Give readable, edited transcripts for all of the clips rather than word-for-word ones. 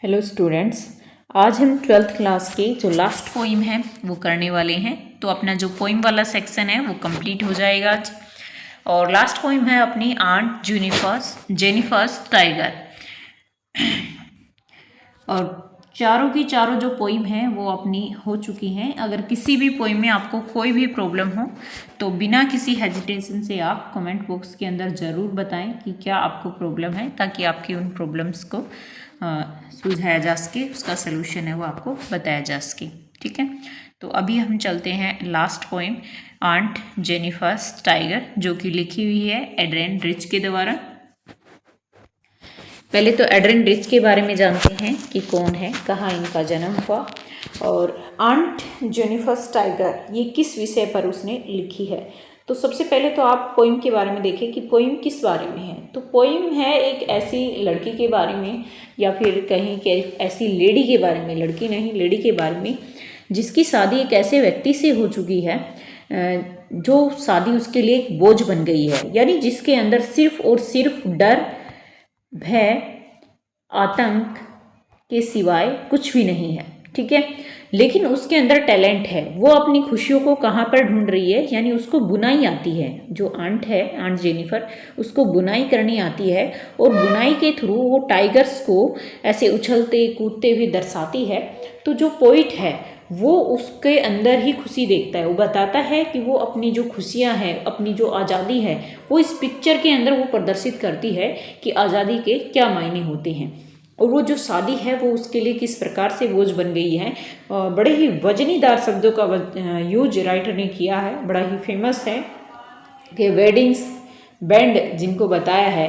Hello students, आज हम twelfth class की जो लास्ट पोइम है वो करने वाले हैं। तो अपना जो पोइम वाला सेक्शन है वो कंप्लीट हो जाएगा आज। और लास्ट पोइम है अपनी आंट जेनिफर्स टाइगर। और चारों की चारों जो पोइम हैं वो अपनी हो चुकी हैं। अगर किसी भी पोइम में आपको कोई भी प्रॉब्लम हो तो बिना किसी हेजिटेशन से आप कमेंट बॉक्स के अंदर ज़रूर बताएं कि क्या आपको प्रॉब्लम है, ताकि आपकी उन प्रॉब्लम्स को सुलझाया जा सके, उसका सलूशन है वो आपको बताया जा सके। ठीक है, तो अभी हम चलते हैं last poem aunt Jennifer's tiger, जो कि लिखी हुई है एड्रियन रिच के द्वारा। पहले तो एड्रियन रिच के बारे में जानते हैं कि कौन है, कहाँ इनका जन्म हुआ और आंट जेनिफर्स टाइगर ये किस विषय पर उसने लिखी है। तो सबसे पहले तो आप पोइम के बारे में देखें कि पोइम किस बारे में है। तो पोइम है एक ऐसी लड़की के बारे में, या फिर कहीं के ऐसी लेडी के बारे में, लड़की नहीं लेडी के बारे में, जिसकी शादी एक ऐसे व्यक्ति से हो चुकी है जो शादी उसके लिए एक बोझ बन गई है। यानी जिसके अंदर सिर्फ और सिर्फ डर, भय, आतंक के सिवाय कुछ भी नहीं है। ठीक है, लेकिन उसके अंदर टैलेंट है। वो अपनी खुशियों को कहाँ पर ढूंढ रही है, यानी उसको बुनाई आती है। जो आंट है, आंट जेनिफर, उसको बुनाई करनी आती है और बुनाई के थ्रू वो टाइगर्स को ऐसे उछलते कूदते हुए दर्शाती है। तो जो पोइट है वो उसके अंदर ही खुशी देखता है। वो बताता है कि वो अपनी जो खुशियाँ हैं, अपनी जो आज़ादी है, वो इस पिक्चर के अंदर वो प्रदर्शित करती है कि आज़ादी के क्या मायने होते हैं। और वो जो शादी है वो उसके लिए किस प्रकार से बोझ बन गई है। बड़े ही वजनीदार शब्दों का यूज राइटर ने किया है, बड़ा ही फेमस है कि वेडिंग्स बैंड जिनको बताया है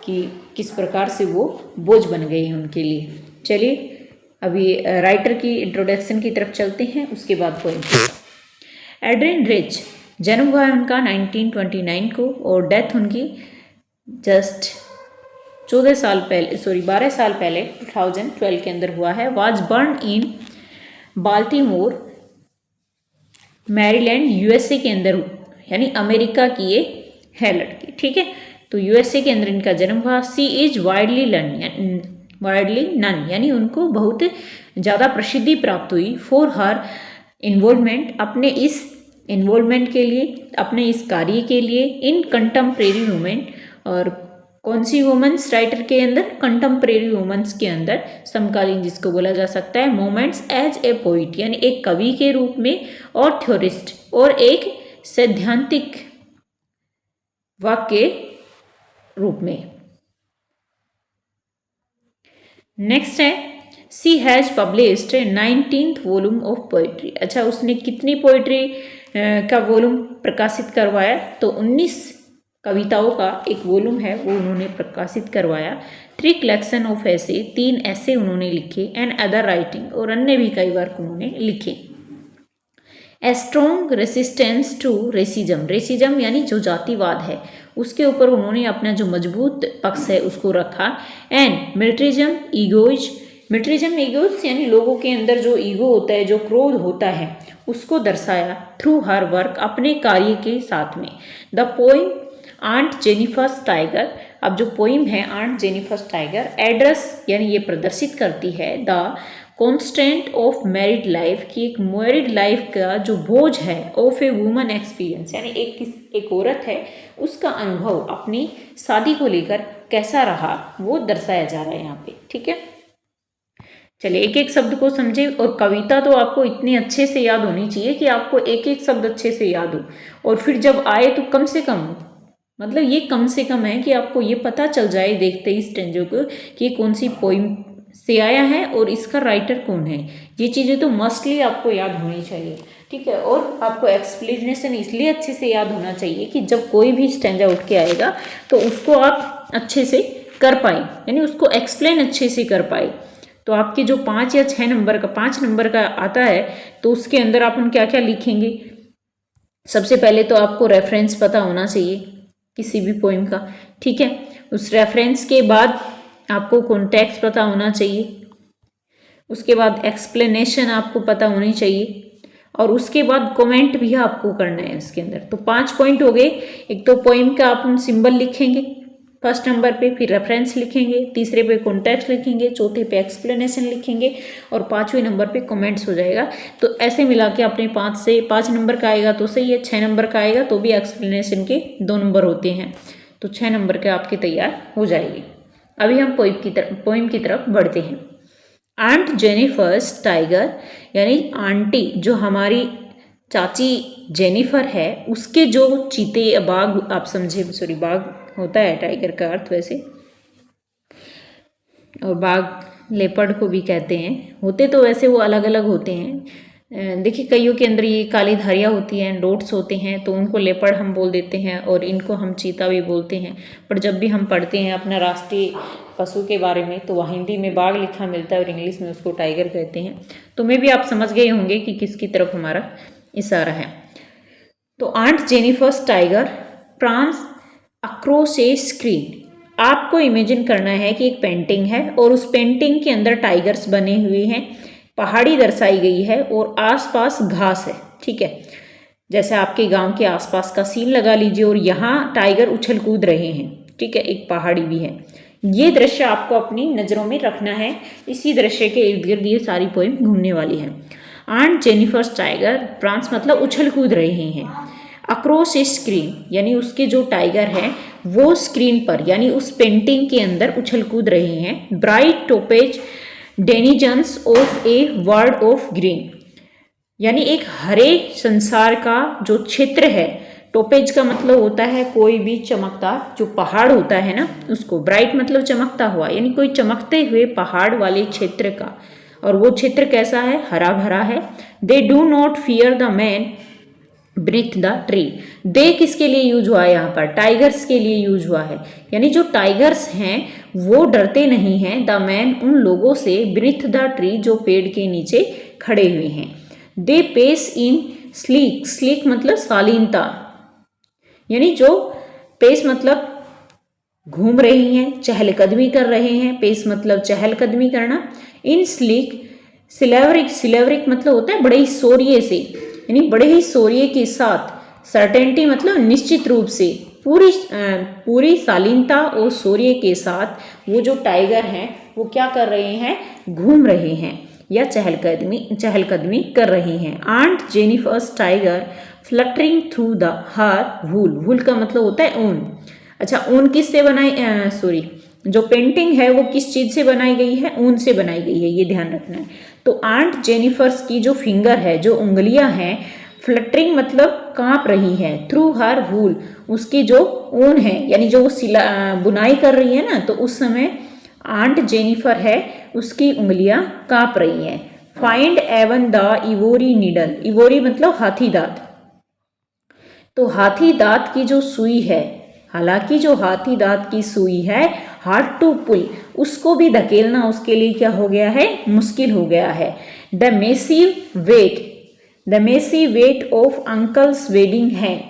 कि किस प्रकार से वो बोझ बन गई है उनके लिए। चलिए अभी राइटर की इंट्रोडक्शन की तरफ चलते हैं, उसके बाद पोएम। एड्रियन रिच जन्म हुआ है उनका 1929 को और डेथ उनकी जस्ट 12 साल पहले 2012 के अंदर हुआ है। Was born in Baltimore Maryland USA के अंदर, यानी अमेरिका की ये है लड़की। ठीक है, तो यूएसए के अंदर इनका जन्म हुआ। सी इज वाइडली नन, यानी उनको बहुत ज़्यादा प्रसिद्धि प्राप्त हुई फॉर हर इन्वॉल्वमेंट, अपने इस इन्वॉल्वमेंट के लिए, अपने इस कार्य के लिए इन कंटेम्प्रेरी वुमेन। और कौन सी वुमेन्स राइटर के अंदर? कंटेम्प्रेरी वुमेन्स के अंदर, समकालीन जिसको बोला जा सकता है, मोमेंट्स एज ए पोइट, यानी एक कवि के रूप में, और थ्योरिस्ट, और एक सैद्धांतिक वाक्य रूप में। नेक्स्ट है she has published 19th volume of poetry. अच्छा, उसने कितनी पोइट्री का वॉल्यूम प्रकाशित करवाया? तो 19 कविताओं का एक वॉल्यूम है वो उन्होंने प्रकाशित करवाया। 3 कलेक्शन ऑफ ऐसे, 3 ऐसे उन्होंने लिखे, एंड अदर राइटिंग, और अन्य भी कई वर्क उन्होंने लिखे। A strong resistance to racism, racism यानी जो जातिवाद है उसके ऊपर उन्होंने अपना जो मजबूत पक्ष है उसको रखा। एंड मिलिट्रिज्म ईगोज यानी लोगों के अंदर जो ईगो होता है, जो क्रोध होता है, उसको दर्शाया थ्रू हर वर्क, अपने कार्य के साथ में। The poem aunt Jennifer's tiger, अब जो पोइम है आंट जेनिफर्स टाइगर एड्रेस यानी ये प्रदर्शित करती है the constant of married life, की एक मैरिड लाइफ का जो बोझ है, ऑफ ए वुमन एक्सपीरियंस, यानी एक औरत है उसका अनुभव अपनी शादी को लेकर कैसा रहा वो दर्शाया जा रहा है यहाँ पे। ठीक है, चलिए एक एक शब्द को समझे। और कविता तो आपको इतनी अच्छे से याद होनी चाहिए कि आपको एक एक शब्द अच्छे से याद हो, और फिर जब आए तो कम से कम, मतलब ये कम से कम है कि आपको ये पता चल जाए देखते ही स्टेंजो को कि कौन सी पोइम से आया है और इसका राइटर कौन है। ये चीज़ें तो मस्टली आपको याद होनी चाहिए। ठीक है, और आपको एक्सप्लेनेशन इसलिए अच्छे से याद होना चाहिए कि जब कोई भी स्टेंजा उठ के आएगा तो उसको आप अच्छे से कर पाए, यानी उसको एक्सप्लेन अच्छे से कर पाए। तो आपके जो 5 या 6 नंबर का 5 नंबर का आता है तो उसके अंदर आप हम क्या क्या लिखेंगे? सबसे पहले तो आपको रेफरेंस पता होना चाहिए किसी भी पोइम का। ठीक है, उस रेफरेंस के बाद आपको कॉन्टेक्स्ट पता होना चाहिए, उसके बाद एक्सप्लेनेशन आपको पता होनी चाहिए, और उसके बाद कमेंट भी आपको करना है उसके अंदर। तो 5 पॉइंट हो गए। एक तो पोइम का आप सिंबल लिखेंगे, फर्स्ट नंबर पे, फिर रेफरेंस लिखेंगे, तीसरे पे कॉन्टेक्स्ट लिखेंगे, चौथे पे एक्सप्लेनेशन लिखेंगे और पांचवें नंबर पे कमेंट्स हो जाएगा। तो ऐसे मिला के अपने 5 नंबर का आएगा तो सही है, 6 नंबर का आएगा तो भी एक्सप्लेनेशन के 2 नंबर होते हैं, तो 6 नंबर के आपके तैयार हो जाएगी। अभी हम पोइम की तरफ बढ़ते हैं। आंट जेनिफर्स टाइगर, यानी आंटी जो हमारी चाची जेनिफर है उसके जो चीते या बाघ, आप समझे, सॉरी बाघ होता है टाइगर का अर्थ वैसे, और बाघ लेपर्ड को भी कहते हैं, होते तो वैसे वो अलग अलग होते हैं। देखिए कईयों के अंदर ये काली धारियाँ होती हैं, डॉट्स होते हैं, तो उनको लेपर्ड हम बोल देते हैं और इनको हम चीता भी बोलते हैं। पर जब भी हम पढ़ते हैं अपना राष्ट्रीय पशु के बारे में तो वहाँ हिंदी में बाघ लिखा मिलता है और इंग्लिश में उसको टाइगर कहते हैं। तो मे भी आप समझ गए होंगे कि किसकी तरफ हमारा इशारा है। तो aunt Jennifer's tiger prance across a screen. आपको इमेजिन करना है कि एक पेंटिंग है और उस पेंटिंग के अंदर टाइगर्स बने हुए हैं, पहाड़ी दर्शाई गई है और आसपास घास है, ठीक है। जैसे आपके गांव के आसपास का सीन लगा लीजिए और यहाँ टाइगर उछल कूद रहे हैं, ठीक है, एक पहाड़ी भी है। ये दृश्य आपको अपनी नज़रों में रखना है। इसी दृश्य के इर्द गिर्द ये सारी पोइम घूमने वाली है। आंट जेनिफर्स टाइगर प्रांस मतलब उछल कूद रहे हैं, अक्रॉस ए स्क्रीन यानी उसके जो टाइगर हैं वो स्क्रीन पर यानी उस पेंटिंग के अंदर उछल कूद रहे हैं। Bright topaz denizens of a world of green, यानी एक हरे संसार का जो क्षेत्र है, टोपेज का मतलब होता है कोई भी चमकदार जो पहाड़ होता है ना उसको, ब्राइट मतलब चमकता हुआ, यानी कोई चमकते हुए पहाड़ वाले क्षेत्र का, और वो क्षेत्र कैसा है, हरा भरा है। They do not fear the man breathe the tree, they किसके लिए यूज हुआ है यहाँ पर, टाइगर्स के लिए यूज हुआ है, यानी जो टाइगर्स हैं वो डरते नहीं हैं, द मैन उन लोगों से, ब्रीथ द ट्री जो पेड़ के नीचे खड़े हुए हैं। They pace in sleek, sleek मतलब शालीनता, यानी जो पेस मतलब घूम रही हैं, चहलकदमी कर रहे हैं, पेस मतलब चहलकदमी करना। इन स्लीक सिलेवरिक, सिलेवरिक मतलब होता है बड़े ही शौर्य से, यानी बड़े ही शौर्य के साथ, सर्टेनिटी मतलब निश्चित रूप से, पूरी शालीनता और शौर्य के साथ वो जो टाइगर हैं वो क्या कर रहे हैं, घूम रहे हैं या चहलकदमी कर रही हैं। Aunt Jennifer's tiger fluttering through the her wool, wool का मतलब होता है ऊन। अच्छा ऊन किस से बनाई, सॉरी जो पेंटिंग है वो किस चीज़ से बनाई गई है, ऊन से बनाई गई है, ये ध्यान रखना है। तो आंट जेनिफर्स की जो फिंगर है, जो उंगलियां हैं, फ्लटरिंग मतलब कांप रही है, थ्रू हर वूल उसकी जो ऊन है, यानी जो वो बुनाई कर रही है ना, तो उस समय आंट जेनिफर है उसकी उंगलियां कांप रही हैं। Find even the ivory needle, ivory मतलब हाथी दांत, तो हाथी दांत की जो सुई है, हालांकि जो हाथी दांत की सुई है हार्ड टू पुल, उसको भी धकेलना उसके लिए क्या हो गया है, मुश्किल हो गया है। The massive weight of uncle's wedding band,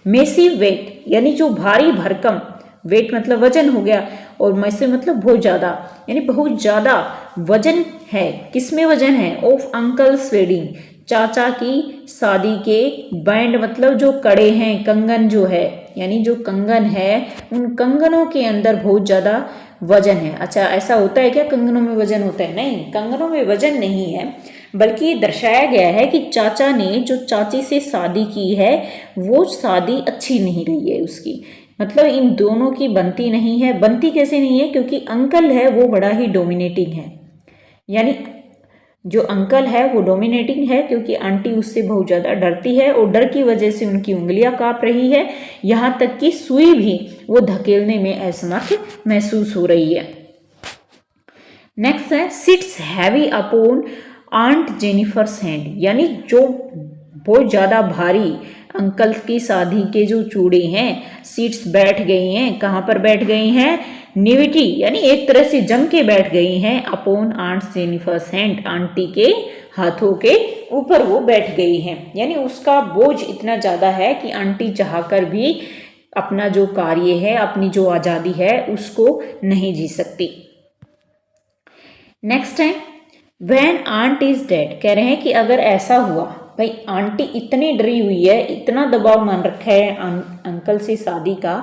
massive weight यानी जो भारी भरकम, वेट मतलब वजन हो गया, और मैसे मतलब बहुत ज़्यादा, यानी बहुत ज़्यादा वजन है, किसमें वजन है, ऑफ अंकल्स वेडिंग चाचा की शादी के, बैंड मतलब जो कड़े हैं, कंगन जो है, यानी जो कंगन है उन कंगनों के अंदर बहुत ज़्यादा वजन है। अच्छा ऐसा होता है क्या, कंगनों में वजन होता है, नहीं कंगनों में वजन नहीं है, बल्कि ये दर्शाया गया है कि चाचा ने जो चाची से शादी की है वो शादी अच्छी नहीं रही है उसकी, मतलब इन दोनों की बनती नहीं है। बनती कैसे नहीं है, क्योंकि अंकल है वो बड़ा ही डोमिनेटिंग है, यानी जो अंकल है वो डोमिनेटिंग है क्योंकि आंटी उससे बहुत ज़्यादा डरती है और डर की वजह से उनकी उंगलियां कांप रही है, यहाँ तक कि सुई भी वो धकेलने में असमर्थ महसूस हो रही है। नेक्स्ट है sits heavy upon aunt Jennifer's hand, यानी जो बहुत ज़्यादा भारी अंकल की शादी के जो चूड़े हैं, सीट्स बैठ गई हैं, कहाँ पर बैठ गई हैं, निविटी यानी एक तरह से जम के बैठ गई हैं, upon aunt Jennifer's hand aunty के हाथों के ऊपर वो बैठ गई हैं, यानी उसका बोझ इतना ज़्यादा है कि आंटी चाहकर भी अपना जो कार्य है, अपनी जो आज़ादी है उसको नहीं जी सकती। नेक्स्ट है व्हेन आंट इज डेड, कह रहे हैं कि अगर ऐसा हुआ, भाई आंटी इतनी डरी हुई है, इतना दबाव मान रखा है अंकल से शादी का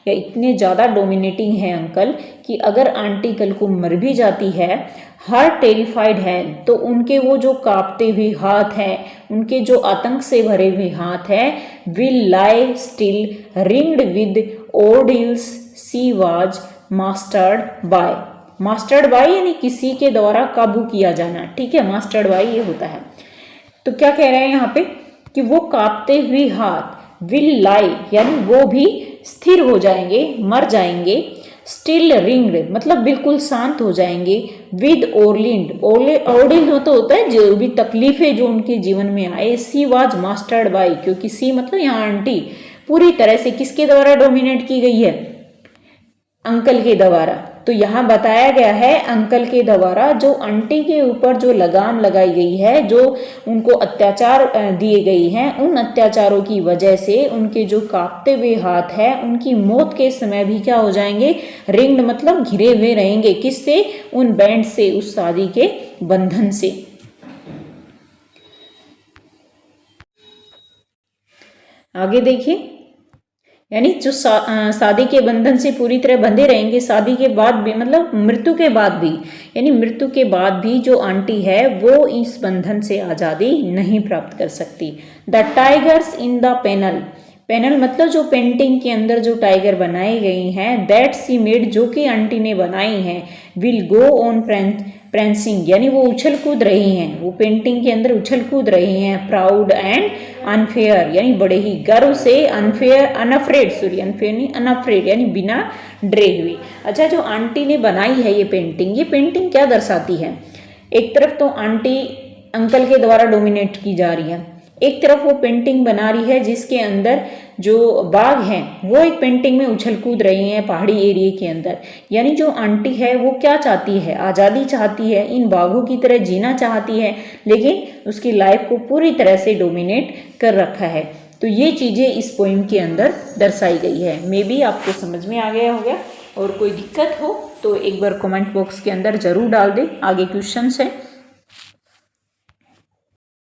या इतने ज़्यादा डोमिनेटिंग हैं अंकल कि अगर आंटी कल को मर भी जाती है, हर टेरिफाइड है, तो उनके वो जो कांपते हुए हाथ हैं, उनके जो आतंक से भरे हुए हाथ हैं, will lie still ringed with ordeals she was mastered by यानी किसी के द्वारा काबू किया जाना, ठीक है, मास्टर्ड बाय ये होता है। तो क्या कह रहे हैं यहाँ पे कि वो कांपते हुए हाथ विल लाई यानी वो भी स्थिर हो जाएंगे, मर जाएंगे, स्टिल रिंग्ड मतलब बिल्कुल शांत हो जाएंगे, विद ओरलिंड तो होता है जो भी तकलीफें जो उनके जीवन में आए, सी वाज मास्टर्ड बाय क्योंकि सी मतलब यहाँ आंटी पूरी तरह से किसके द्वारा डोमिनेट की गई है, अंकल के द्वारा। तो यहाँ बताया गया है अंकल के द्वारा जो आंटी के ऊपर जो लगाम लगाई गई है, जो उनको अत्याचार दिए गई हैं, उन अत्याचारों की वजह से उनके जो कांपते हुए हाथ है उनकी मौत के समय भी क्या हो जाएंगे, रिंग्ड मतलब घिरे हुए रहेंगे, किससे, उन बैंड से, उस शादी के बंधन से। आगे देखिए, यानी जो शादी के बंधन से पूरी तरह बंधे रहेंगे, शादी के बाद भी मतलब मृत्यु के बाद भी, यानी मृत्यु के बाद भी जो आंटी है वो इस बंधन से आज़ादी नहीं प्राप्त कर सकती। The tigers in the panel मतलब जो पेंटिंग के अंदर जो टाइगर बनाई गई हैं, दैट सी मेड जो कि आंटी ने बनाई हैं, विल गो ऑन प्रेंसिंग यानी वो उछल कूद रही हैं, वो पेंटिंग के अंदर उछल कूद रही हैं, प्राउड एंड अनफेयर यानी बड़े ही गर्व से, अनअफ्रेड नहीं अनअफ्रेड यानी बिना डरे हुए। अच्छा, जो आंटी ने बनाई है ये पेंटिंग क्या दर्शाती है, एक तरफ तो आंटी अंकल के द्वारा डोमिनेट की जा रही है, एक तरफ वो पेंटिंग बना रही है जिसके अंदर जो बाघ हैं वो एक पेंटिंग में उछल कूद रही हैं पहाड़ी एरिया के अंदर, यानी जो आंटी है वो क्या चाहती है, आज़ादी चाहती है, इन बाघों की तरह जीना चाहती है, लेकिन उसकी लाइफ को पूरी तरह से डोमिनेट कर रखा है। तो ये चीज़ें इस पोइम के अंदर दर्शाई गई है। मे बी आपको समझ में आ गया होगा, और कोई दिक्कत हो तो एक बार कमेंट बॉक्स के अंदर ज़रूर डाल दें। आगे क्वेश्चंस है।